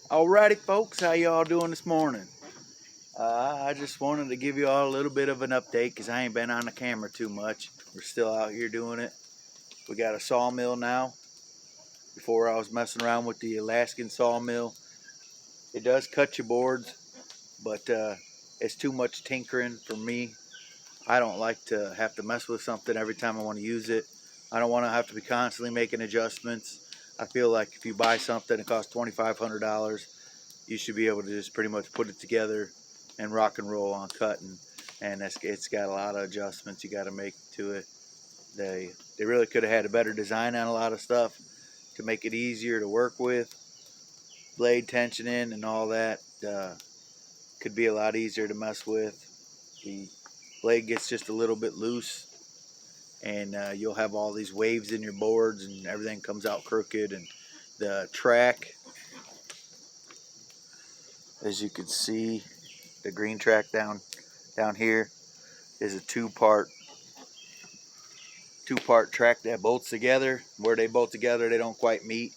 Alrighty folks, how y'all doing this morning? I just wanted to give you all a little bit of an update because I ain't been on the camera too much. We're still out here doing it. We got a sawmill now. Before I was messing around with the Alaskan sawmill. It does cut your boards, but it's too much tinkering for me. I don't like to have to mess with something every time I want to use it. I don't want to have to be constantly making adjustments. I feel like if you buy something that costs $2,500, you should be able to just pretty much put it together and rock and roll on cutting. And it's got a lot of adjustments you got to make to it. They really could have had a better design on a lot of stuff to make it easier to work with. Blade tensioning and all that could be a lot easier to mess with. The blade gets just a little bit loose, and you'll have all these waves in your boards, and everything comes out crooked. And the track, as you can see, the green track down here is a two-part track that bolts together. Where they bolt together, they don't quite meet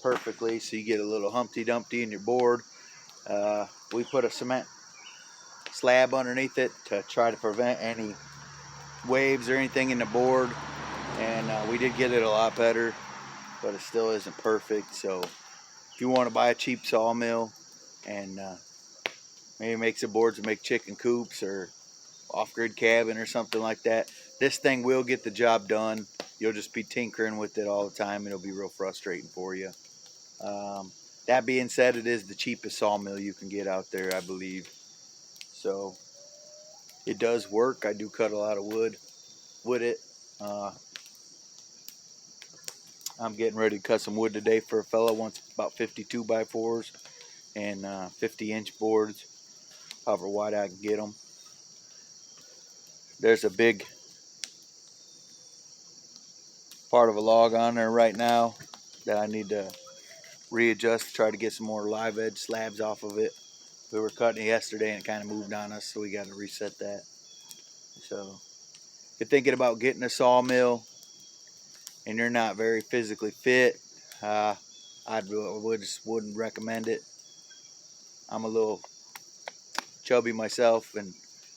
perfectly, so you get a little Humpty Dumpty in your board. We put a cement slab underneath it to try to prevent any waves or anything in the board, and we did get it a lot better, but it still isn't perfect. So if you want to buy a cheap sawmill and maybe make some boards to make chicken coops or off-grid cabin or something like that, this thing will get the job done. You'll just be tinkering with it all the time. It'll be real frustrating for you. That being said, it is the cheapest sawmill you can get out there, I believe. So it does work. I do cut a lot of wood with it. I'm getting ready to cut some wood today for a fella wants about 52 by 4s and 50-inch boards, however wide I can get them. There's a big part of a log on there right now that I need to readjust, try to get some more live edge slabs off of it. We were cutting it yesterday and it kind of moved on us, so we got to reset that. So if you're thinking about getting a sawmill and you're not very physically fit, I just wouldn't recommend it. I'm a little chubby myself, and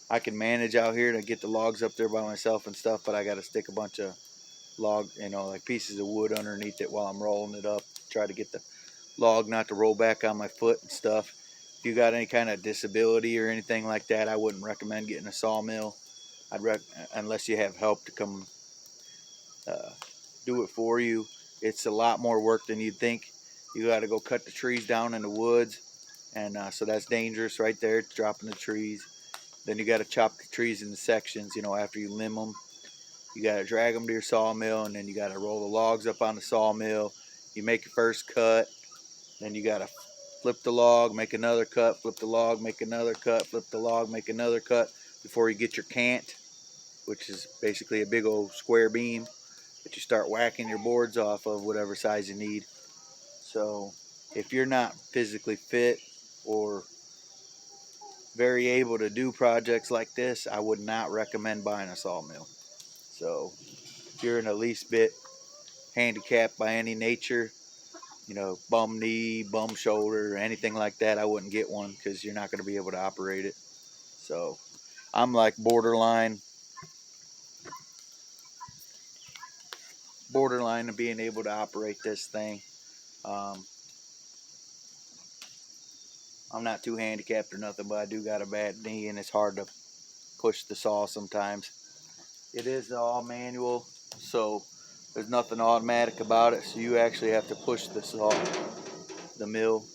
I can manage out here to get the logs up there by myself and stuff, but I got to stick a bunch of like pieces of wood underneath it while I'm rolling it up, try to get the log not to roll back on my foot and stuff. If you got any kind of disability or anything like that, I wouldn't recommend getting a sawmill. Unless you have help to come do it for you. It's a lot more work than you'd think. You got to go cut the trees down in the woods, and so that's dangerous right there, dropping the trees. Then you got to chop the trees into sections, after you limb them. You got to drag them to your sawmill, and then you got to roll the logs up on the sawmill. You make your first cut, then you got to flip the log, make another cut, flip the log, make another cut, flip the log, make another cut before you get your cant, which is basically a big old square beam that you start whacking your boards off of, whatever size you need. So if you're not physically fit or very able to do projects like this, I would not recommend buying a sawmill. So if you're in the least bit handicapped by any nature, bum knee, bum shoulder, anything like that, I wouldn't get one because you're not going to be able to operate it. So I'm like borderline of being able to operate this thing. I'm not too handicapped or nothing, but I do got a bad knee and it's hard to push the saw sometimes. It is all manual, so there's nothing automatic about it, so you actually have to push the mill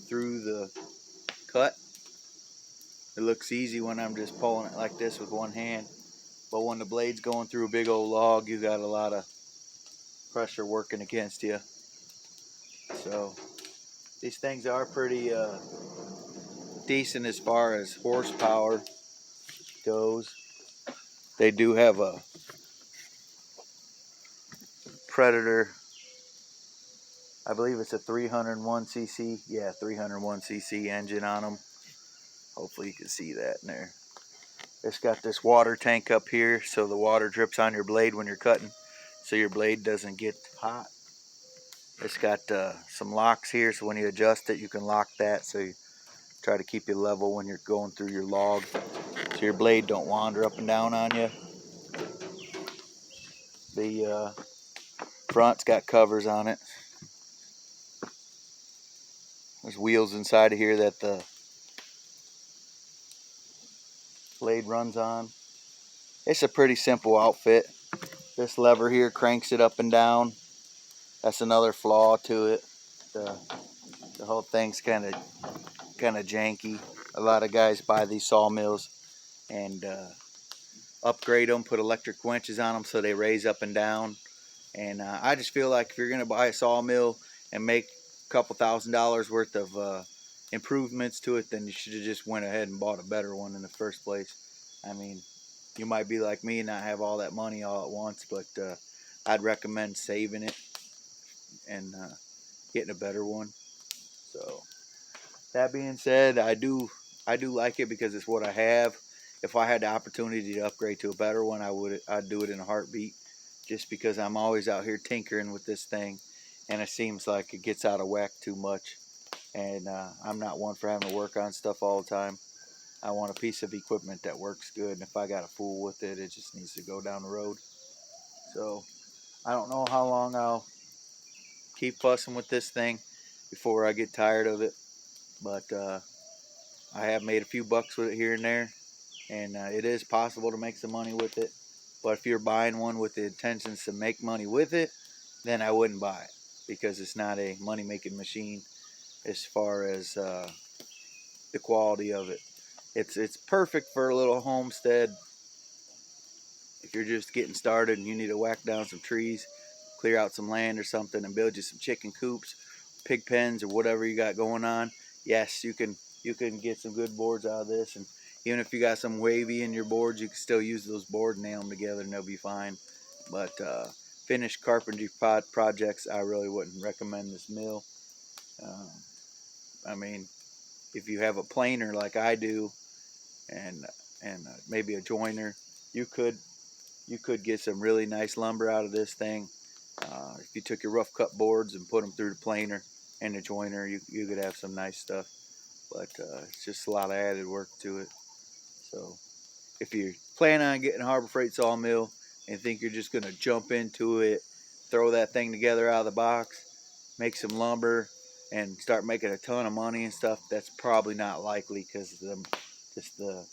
through the cut. It looks easy when I'm just pulling it like this with one hand, but when the blade's going through a big old log, you got a lot of pressure working against you. So these things are pretty decent as far as horsepower goes. They do have a Predator, I believe it's a 301cc, 301cc engine on them. Hopefully you can see that in there. It's got this water tank up here, so the water drips on your blade when you're cutting, so your blade doesn't get hot. It's got some locks here, so when you adjust it, you can lock that, so you try to keep you level when you're going through your log, so your blade don't wander up and down on you. The front's got covers on it. There's wheels inside of here that the blade runs on. It's a pretty simple outfit. This lever here cranks it up and down. That's another flaw to it. The whole thing's kind of janky. A lot of guys buy these sawmills and upgrade them, put electric winches on them so they raise up and down. And I just feel like if you're gonna buy a sawmill and make a couple $1,000s worth of improvements to it, then you should have just went ahead and bought a better one in the first place. I mean, you might be like me and not have all that money all at once, but I'd recommend saving it and getting a better one. So that being said, I do like it because it's what I have. If I had the opportunity to upgrade to a better one, I'd do it in a heartbeat, just because I'm always out here tinkering with this thing and it seems like it gets out of whack too much, and I'm not one for having to work on stuff all the time. I want a piece of equipment that works good, and if I got to fool with it, it just needs to go down the road. So I don't know how long I'll keep fussing with this thing before I get tired of it, but I have made a few bucks with it here and there, and it is possible to make some money with it. But if you're buying one with the intentions to make money with it, then I wouldn't buy it, because it's not a money-making machine as far as the quality of it. It's perfect for a little homestead. If you're just getting started and you need to whack down some trees, clear out some land or something, and build you some chicken coops, pig pens, or whatever you got going on, yes, you can get some good boards out of this. And even if you got some wavy in your boards, you can still use those boards and nail them together and they'll be fine. But finished carpentry projects, I really wouldn't recommend this mill. I mean, if you have a planer like I do, and maybe a joiner, you could get some really nice lumber out of this thing. If you took your rough cut boards and put them through the planer and the joiner, you could have some nice stuff. But it's just a lot of added work to it. So if you plan on getting a Harbor Freight Sawmill and think you're just going to jump into it, throw that thing together out of the box, make some lumber, and start making a ton of money and stuff, that's probably not likely, because just the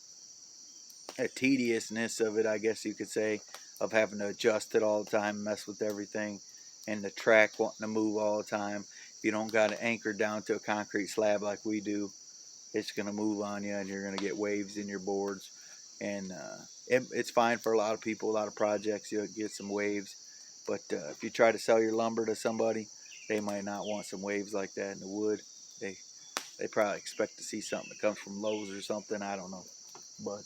tediousness of it, I guess you could say, of having to adjust it all the time, mess with everything, and the track wanting to move all the time. If you don't got it anchored down to a concrete slab like we do, it's going to move on you and you're going to get waves in your boards. And it's fine for a lot of people, a lot of projects, you'll get some waves. But if you try to sell your lumber to somebody, they might not want some waves like that in the wood. They probably expect to see something that comes from Lowe's or something, I don't know. But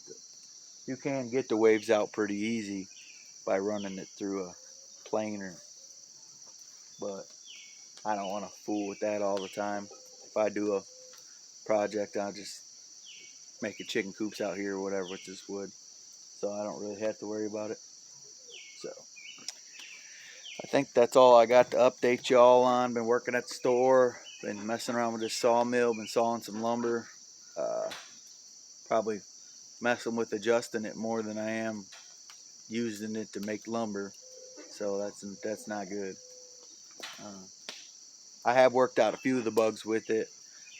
you can get the waves out pretty easy by running it through a planer. But I don't want to fool with that all the time. If I do a project, I'll just make a chicken coops out here or whatever with this wood. So I don't really have to worry about it. So I think that's all I got to update y'all on. Been working at the store, been messing around with this sawmill, been sawing some lumber. Probably messing with adjusting it more than I am using it to make lumber. So that's not good. I have worked out a few of the bugs with it.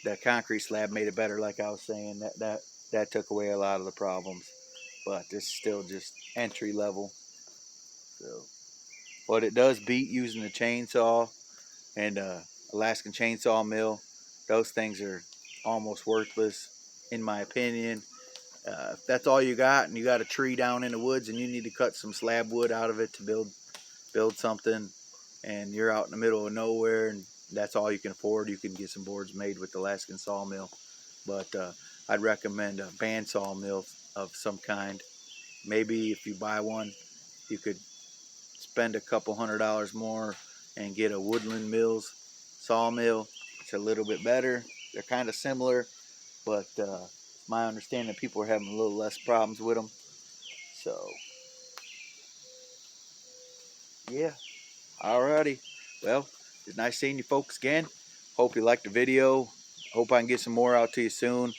The concrete slab made it better, like I was saying. That took away a lot of the problems. But it's still just entry level. So, but it does beat using a chainsaw and Alaskan chainsaw mill. Those things are almost worthless, in my opinion. If that's all you got, and you got a tree down in the woods, and you need to cut some slab wood out of it to build something, and you're out in the middle of nowhere, and that's all you can afford, you can get some boards made with the Alaskan sawmill. But I'd recommend a band sawmill of some kind. Maybe if you buy one, you could spend a couple $100s more and get a Woodland Mills sawmill. It's a little bit better. They're kind of similar, but my understanding that people are having a little less problems with them. So yeah, alrighty. Well, It's nice seeing you folks again. Hope you liked the video. Hope I can get some more out to you soon.